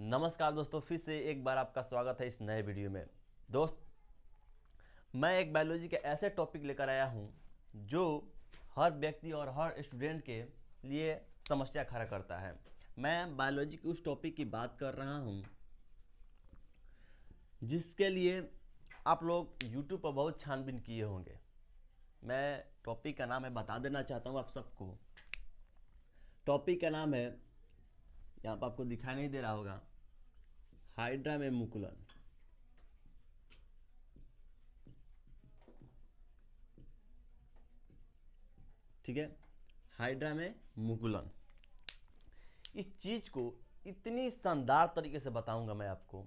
नमस्कार दोस्तों, फिर से एक बार आपका स्वागत है इस नए वीडियो में। दोस्त, मैं एक बायोलॉजी के ऐसे टॉपिक लेकर आया हूं जो हर व्यक्ति और हर स्टूडेंट के लिए समस्या खड़ा करता है। मैं बायोलॉजी के उस टॉपिक की बात कर रहा हूं जिसके लिए आप लोग यूट्यूब पर बहुत छानबीन किए होंगे। मैं टॉपिक का नाम है, बता देना चाहता हूं आप सबको। टॉपिक का नाम है, यहाँ पर आपको दिखाई नहीं दे रहा होगा, हाइड्रा में मुकुलन। ठीक है, हाइड्रा में मुकुलन। इस चीज को इतनी शानदार तरीके से बताऊंगा मैं आपको,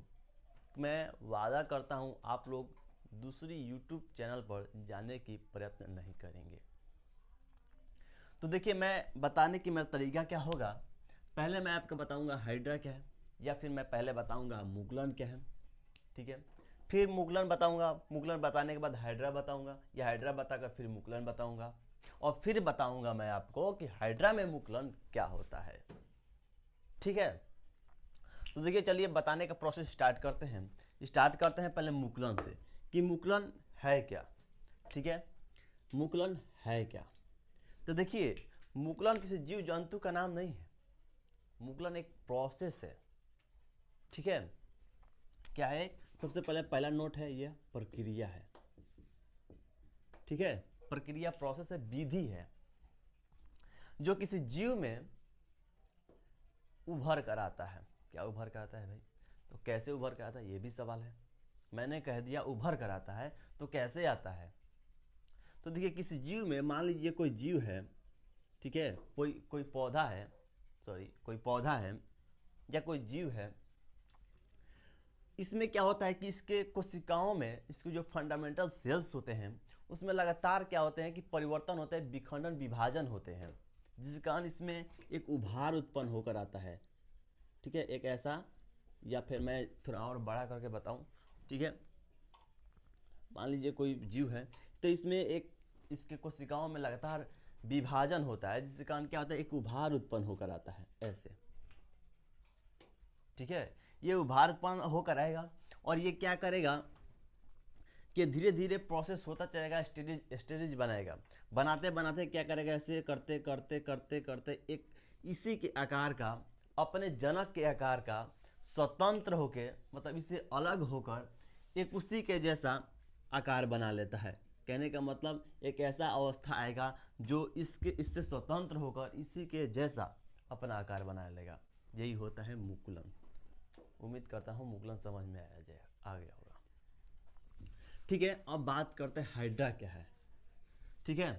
मैं वादा करता हूं आप लोग दूसरी यूट्यूब चैनल पर जाने की प्रयत्न नहीं करेंगे। तो देखिए, मैं बताने की मेरा तरीका क्या होगा। पहले मैं आपको बताऊंगा हाइड्रा क्या है, या फिर मैं पहले बताऊंगा मुकुलन क्या है। ठीक है, फिर मुकुलन बताऊंगा, मुकुलन बताने के बाद हाइड्रा बताऊंगा, या हाइड्रा बताकर फिर मुकुलन बताऊंगा, और फिर बताऊंगा मैं आपको कि हाइड्रा में मुकुलन क्या होता है। ठीक है, तो देखिए, चलिए बताने का प्रोसेस स्टार्ट करते हैं पहले मुकुलन से, कि मुकुलन है क्या। ठीक है, मुकुलन है क्या। तो देखिए, मुकुलन किसी जीव जंतु का नाम नहीं है, मुकुलन एक प्रोसेस है। ठीक है, क्या है, सबसे पहले पहला नोट है, यह प्रक्रिया है। ठीक है, प्रक्रिया प्रोसेस है, विधि है जो किसी जीव में उभर कर आता है। क्या उभर कर आता है भाई? तो कैसे उभर कर आता है, ये भी सवाल है। मैंने कह दिया उभर कर आता है, तो कैसे आता है? तो देखिए, किसी जीव में, मान लीजिए कोई जीव है, ठीक है, कोई पौधा है, कोई पौधा है या कोई जीव है। इसमें क्या होता है कि इसके कोशिकाओं में, इसके जो फंडामेंटल सेल्स होते हैं, उसमें लगातार क्या होते हैं कि परिवर्तन होते हैं, विखंडन विभाजन होते हैं, जिस कारण इसमें एक उभार उत्पन्न होकर आता है। ठीक है, एक ऐसा, या फिर मैं थोड़ा और बड़ा करके बताऊं। ठीक है, मान लीजिए कोई जीव है, तो इसमें एक, इसके कोशिकाओं में लगातार विभाजन होता है, जिसके कारण क्या होता है, एक उभार उत्पन्न होकर आता है ऐसे। ठीक है, ये उभार उत्पन्न होकर आएगा, और ये क्या करेगा कि धीरे धीरे प्रोसेस होता चलेगा, स्टेजेज बनाएगा, बनाते बनाते क्या करेगा, ऐसे करते करते करते करते एक इसी के आकार का, अपने जनक के आकार का स्वतंत्र होके, मतलब इससे अलग होकर एक उसी के जैसा आकार बना लेता है। कहने का मतलब, एक ऐसा अवस्था आएगा जो इससे स्वतंत्र होकर इसी के जैसा अपना आकार बना लेगा। यही होता है मुकुलन। उम्मीद करता हूँ मुकुलन समझ में आ गया होगा। ठीक है, अब बात करते हैं हाइड्रा क्या है। ठीक है,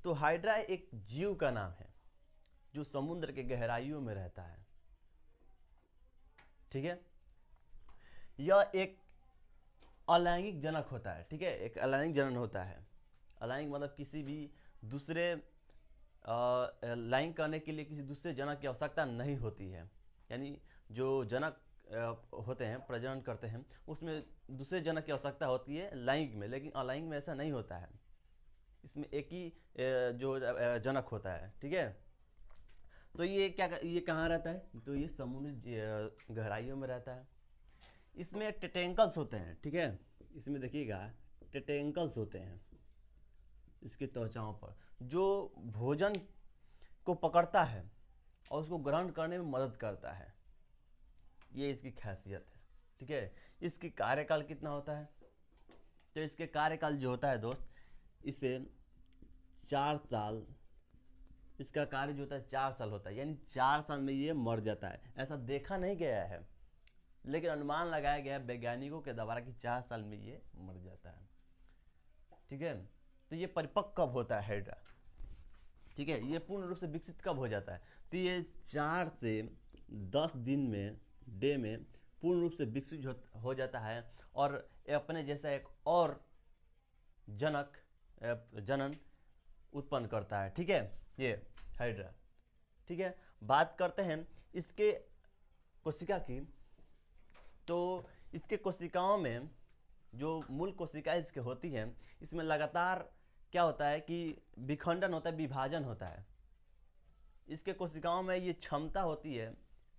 तो हाइड्रा एक जीव का नाम है जो समुद्र के गहराइयों में रहता है। ठीक है, यह एक अलैंगिक जनक होता है। ठीक है, एक अलैंगिक जनन होता है। अलैंगिक मतलब किसी भी दूसरे लैंगिक करने के लिए किसी दूसरे जनक की आवश्यकता नहीं होती है। यानी जो जनक होते हैं, प्रजनन करते हैं, उसमें दूसरे जनक की आवश्यकता होती है लैंगिक में, लेकिन अलैंगिक में ऐसा नहीं होता है। इसमें एक ही जो जनक होता है। ठीक है, तो ये कहाँ रहता है? तो ये समुद्र गहराइयों में रहता है। इसमें टेटेंकल्स होते हैं। ठीक है, इसमें देखिएगा टेटेंकल्स होते हैं इसकी त्वचाओं पर, जो भोजन को पकड़ता है और उसको ग्रहण करने में मदद करता है। ये इसकी खासियत है। ठीक है, इसकी कार्यकाल कितना होता है? तो इसके कार्यकाल जो होता है दोस्त, इसे 4 साल, इसका कार्य जो होता है 4 साल होता है, यानी 4 साल में ये मर जाता है। ऐसा देखा नहीं गया है, लेकिन अनुमान लगाया गया है वैज्ञानिकों के द्वारा कि 4 साल में ये मर जाता है। ठीक है, तो ये परिपक्व कब होता है हाइड्रा? ठीक है, ये पूर्ण रूप से विकसित कब हो जाता है? तो ये 4 से 10 दिन में, डे में पूर्ण रूप से विकसित हो जाता है, और अपने जैसा एक और जनन उत्पन्न करता है। ठीक है, ये हाइड्रा। ठीक है, बात करते हैं इसके कोशिका की। तो इसके कोशिकाओं में जो मूल कोशिकाएं इसके होती हैं, इसमें लगातार क्या होता है कि विखंडन होता है, विभाजन होता है। इसके कोशिकाओं में ये क्षमता होती है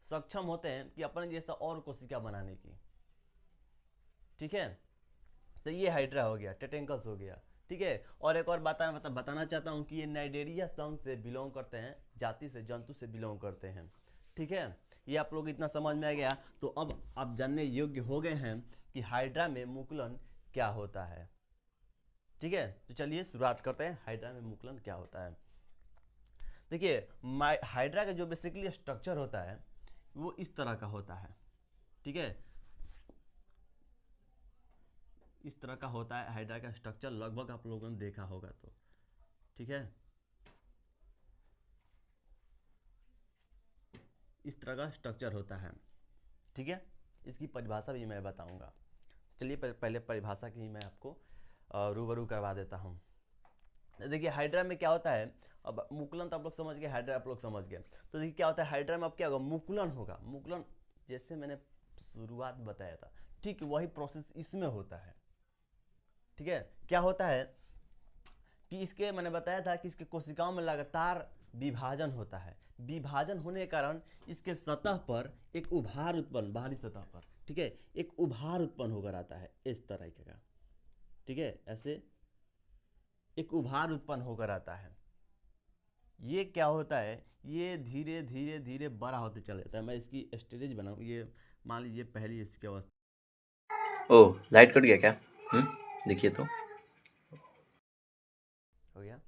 सक्षम होते हैं कि अपने जैसा और कोशिका बनाने की। ठीक है, तो ये हाइड्रा हो गया, टेटेंकल्स हो गया। ठीक है, और एक और बताना चाहता हूँ कि ये नाइडेरिया संघ से बिलोंग करते हैं, जाति से, जंतु से बिलोंग करते हैं। ठीक है, ये आप लोग इतना समझ में आ गया। तो अब आप जानने योग्य हो गए हैं कि हाइड्रा में मुकुलन क्या होता है। ठीक है, तो चलिए शुरुआत करते हैं, हाइड्रा में मुकुलन क्या होता है। देखिए, हाइड्रा का जो बेसिकली स्ट्रक्चर होता है वो इस तरह का होता है। ठीक है, इस तरह का होता है हाइड्रा का स्ट्रक्चर, लगभग आप लोगों ने देखा होगा। तो ठीक है, इस तरह का स्ट्रक्चर होता है। ठीक है, इसकी परिभाषा भी मैं बताऊंगा। चलिए पहले परिभाषा की ही मैं आपको रूबरू करवा देता हूँ। देखिए हाइड्रा में क्या होता है, अब मुकुलन तो आप लोग समझ गए, हाइड्रा आप लोग समझ गए। तो देखिए क्या होता है हाइड्रा में, अब क्या होगा, मुकुलन होगा। मुकुलन जैसे मैंने शुरुआत बताया था, ठीक वही प्रोसेस इसमें होता है। ठीक है, क्या होता है कि इसके मैंने बताया था कि इसके कोशिकाओं में लगातार विभाजन होता है। विभाजन होने के कारण इसके सतह पर एक उभार उत्पन्न, बाहरी सतह पर, ठीक है, एक उभार उत्पन्न होकर आता है इस तरह का। ठीक है, ऐसे एक उभार उत्पन्न होकर आता है। ये क्या होता है, ये धीरे धीरे धीरे बड़ा होते चले जाता है। मैं इसकी स्टेज बनाऊँ, ये मान लीजिए पहली इसकी अवस्था। ओह, लाइट कट गया क्या? देखिए तो। हो गया।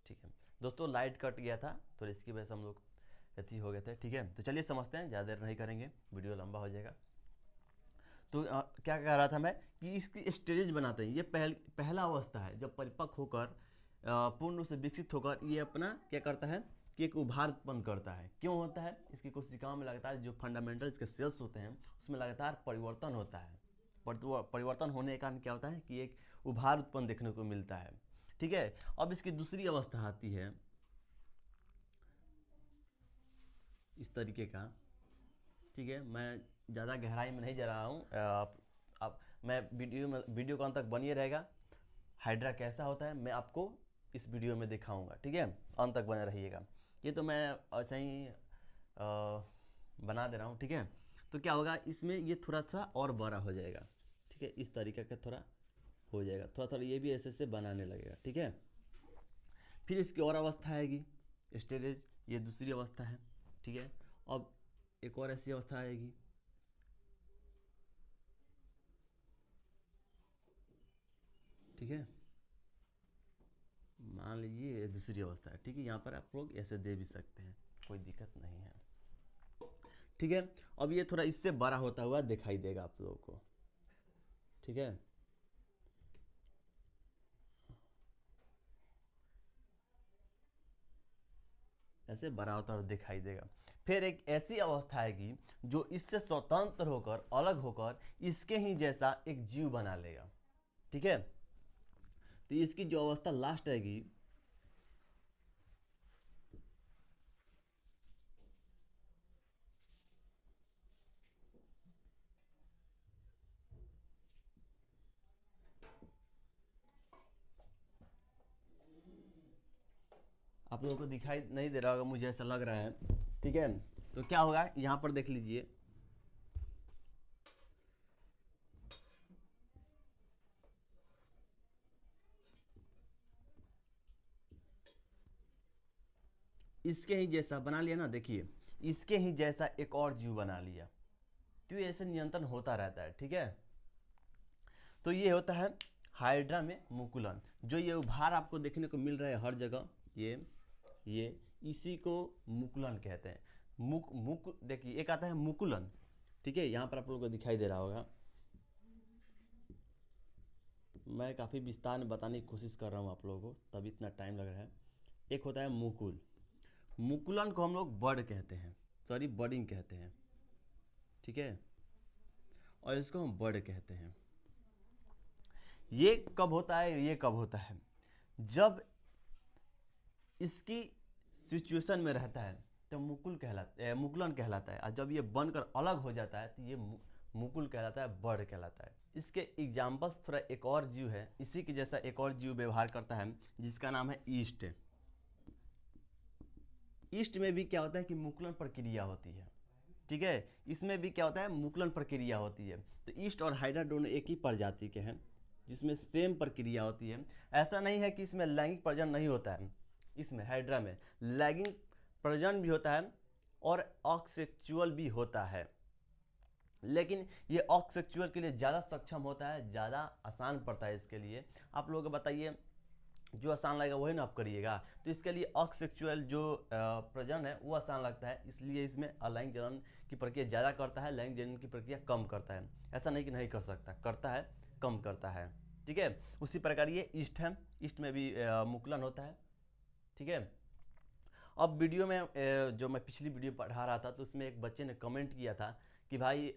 ठीक है दोस्तों, लाइट कट गया था तो इसकी वजह से हम लोग अति हो गए थे। ठीक है, तो चलिए समझते हैं, ज़्यादा देर नहीं करेंगे, वीडियो लंबा हो जाएगा। तो क्या कह रहा था मैं कि इसकी स्टेज बनाते हैं। ये पहला अवस्था है जब परिपक्व होकर पूर्ण रूप से विकसित होकर ये अपना क्या करता है कि एक उभार उत्पन्न करता है। क्यों होता है, इसकी कोशिकाओं में लगातार जो फंडामेंटल इसके सेल्स होते हैं उसमें लगातार परिवर्तन होता है। परिवर्तन होने के कारण क्या होता है कि एक उभार उत्पन्न देखने को मिलता है। ठीक है, अब इसकी दूसरी अवस्था आती है इस तरीके का। ठीक है, मैं ज़्यादा गहराई में नहीं जा रहा हूँ, आप मैं वीडियो का अंत तक बनिए रहेगा। हाइड्रा कैसा होता है मैं आपको इस वीडियो में दिखाऊंगा। ठीक है, अंत तक बने रहिएगा। ये तो मैं ऐसे ही बना दे रहा हूँ। ठीक है, तो क्या होगा इसमें, ये थोड़ा सा और बड़ा हो जाएगा। ठीक है, इस तरीके का थोड़ा हो जाएगा, थोड़ा थोड़ा ये भी ऐसे बनाने लगेगा। ठीक है, फिर इसकी और अवस्था आएगी स्टेरेज, ये दूसरी अवस्था है। ठीक है, अब एक और ऐसी अवस्था आएगी। ठीक है, मान लीजिए ये दूसरी अवस्था है। ठीक है, यहाँ पर आप लोग ऐसे दे भी सकते हैं, कोई दिक्कत नहीं है। ठीक है, अब ये थोड़ा इससे बड़ा होता हुआ दिखाई देगा आप लोगों को। ठीक है, ऐसे बड़ा होता हुआ दिखाई देगा। फिर एक ऐसी अवस्था आएगी जो इससे स्वतंत्र होकर, अलग होकर इसके ही जैसा एक जीव बना लेगा। ठीक है, तो इसकी जो अवस्था लास्ट आएगी, आप लोगों को दिखाई नहीं दे रहा होगा, मुझे ऐसा लग रहा है। ठीक है, तो क्या होगा यहाँ पर देख लीजिए, इसके ही जैसा बना लिया ना, देखिए इसके ही जैसा एक और जीव बना लिया। तो ये ऐसे नियंत्रण होता रहता है। ठीक है, तो ये होता है हाइड्रा में मुकुलन। जो ये उभार आपको देखने को मिल रहा है हर जगह, ये इसी को मुकुलन कहते हैं। मुक देखिए, एक आता है मुकुलन। ठीक है, यहाँ पर आप लोगों को दिखाई दे रहा होगा, मैं काफ़ी विस्तार में बताने की कोशिश कर रहा हूँ आप लोगों को, तभी इतना टाइम लग रहा है। एक होता है मुकुल, मुकुलन को हम लोग बर्ड कहते हैं, सॉरी बर्डिंग कहते हैं। ठीक है, और इसको हम बर्ड कहते हैं। ये कब होता है, ये कब होता है, जब इसकी सिचुएशन में रहता है तो मुकुलन कहलाता है। और जब ये बनकर अलग हो जाता है तो ये मुकुल कहलाता है, बर्ड कहलाता है। इसके एग्जाम्पल्स थोड़ा एक और जीव है, इसी के जैसा एक और जीव व्यवहार करता है जिसका नाम है ईस्ट। ईस्ट में भी क्या होता है कि मुकुलन प्रक्रिया होती है, ठीक है। इसमें भी क्या होता है, मुकुलन प्रक्रिया होती है। तो ईस्ट और हाइड्रा दोनों एक ही प्रजाति के हैं जिसमें सेम प्रक्रिया होती है। ऐसा नहीं है कि इसमें लैंगिक प्रजनन नहीं होता है, इसमें हाइड्रा में लैंगिक प्रजनन भी होता है और ऑक्सेक्चुअल भी होता है, लेकिन ये ऑक्सेक्चुअल के लिए ज़्यादा सक्षम होता है, ज़्यादा आसान पड़ता है इसके लिए। आप लोगों को बताइए, जो आसान लगेगा वही ना आप करिएगा। तो इसके लिए ऑक्सेक्चुअल जो प्रजनन है वो आसान लगता है, इसलिए इसमें अलैंगिक जनन की प्रक्रिया ज़्यादा करता है, लैंगिक जनन की प्रक्रिया कम करता है। ऐसा नहीं कि नहीं कर सकता, करता है, कम करता है, ठीक है। उसी प्रकार ये ईस्ट है, ईस्ट में भी मुकुलन होता है, ठीक है। अब वीडियो में जो मैं पिछली वीडियो पढ़ा रहा था तो उसमें एक बच्चे ने कमेंट किया था कि भाई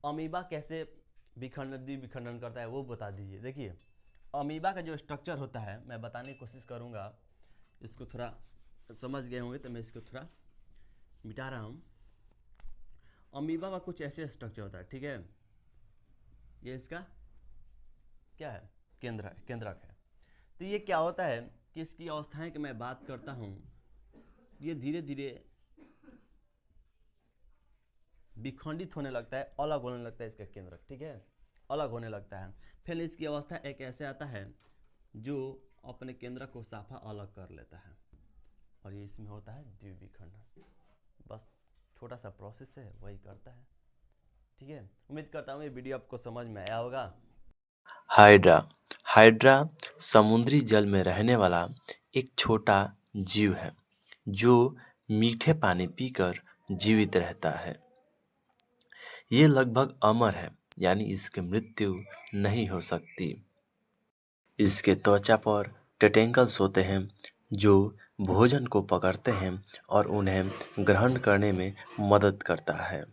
अमीबा कैसे द्विविखंडन करता है वो बता दीजिए। देखिए, अमीबा का जो स्ट्रक्चर होता है मैं बताने की कोशिश करूँगा, इसको थोड़ा समझ गए होंगे तो मैं इसको थोड़ा मिटा रहा हूँ। अमीबा का कुछ ऐसे स्ट्रक्चर होता है, ठीक है। ये इसका क्या है, केंद्रक है। तो ये क्या होता है कि इसकी अवस्थाएं की मैं बात करता हूँ, ये धीरे धीरे विखंडित होने लगता है, अलग होने लगता है इसका केंद्रक, ठीक है, अलग होने लगता है। फिर इसकी अवस्था एक ऐसे आता है जो अपने केंद्रक को साफा अलग कर लेता है, और ये इसमें होता है द्विविखंडन। बस छोटा सा प्रोसेस है, वही करता है, ठीक है। उम्मीद करता हूँ ये वीडियो आपको समझ में आया होगा। हाइड्रा हाइड्रा समुद्री जल में रहने वाला एक छोटा जीव है जो मीठे पानी पीकर जीवित रहता है। ये लगभग अमर है, यानी इसकी मृत्यु नहीं हो सकती। इसके त्वचा पर टेंटेकल्स होते हैं जो भोजन को पकड़ते हैं और उन्हें ग्रहण करने में मदद करता है।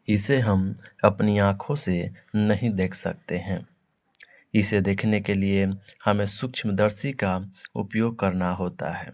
इसे हम अपनी आँखों से नहीं देख सकते हैं। इसे देखने के लिए हमें सूक्ष्मदर्शी का उपयोग करना होता है।